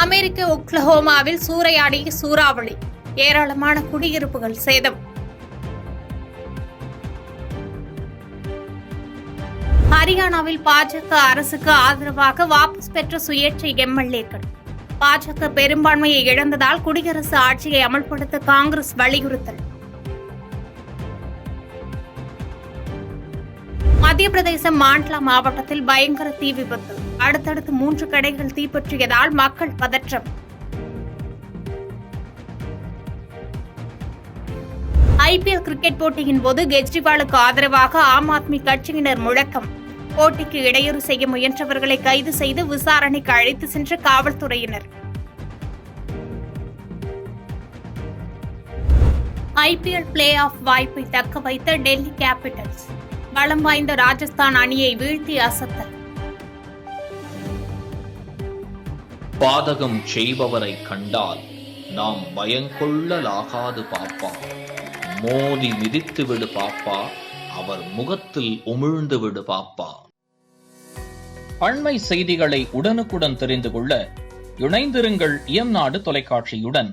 அமெரிக்க ஒக்லஹோமாவில் சூறையாடிய சூறாவளி, ஏராளமான குடியிருப்புகள் சேதம். ஹரியானாவில் பாஜக அரசுக்கு ஆதரவாக வாபஸ் பெற்ற சுயேட்சை எம்எல்ஏக்கள். பாஜக பெரும்பான்மையை இழந்ததால் குடியரசு ஆட்சியை அமல்படுத்த காங்கிரஸ் வலியுறுத்தல். மத்திய பிரதேசம் மாண்ட்லா மாவட்டத்தில் பயங்கர தீ விபத்து. அடுத்தடுத்து 3 கடைகள் தீப்பற்றியதால் மக்கள் பதற்றம். ஐபிஎல் கிரிக்கெட் போட்டியின் போது கெஜ்ரிவாலுக்கு ஆதரவாக ஆம் ஆத்மி கட்சியினர் முழக்கம். போட்டிக்கு இடையூறு செய்ய முயன்றவர்களை கைது செய்து விசாரணைக்கு அழைத்து சென்ற காவல்துறையினர். ஐபிஎல் பிளே ஆஃப் வாய்ப்பை தக்க வைத்த டெல்லி கேபிட்டல்ஸ். பலம் வாய்ந்த ராஜஸ்தான் அணியை வீழ்த்தி அசத்தல். பாதகம் செய்பவரை கண்டால் நாம் பயங்கொள்ளலாகாது பாப்பா. மோதி மிதித்து விடு பாப்பா, அவர் முகத்தில் உமிழ்ந்து விடு பாப்பா. அண்மை செய்திகளை உடனுக்குடன் தெரிந்து கொள்ள இணைந்திருங்கள் இயம்நாடு தொலைக்காட்சியுடன்.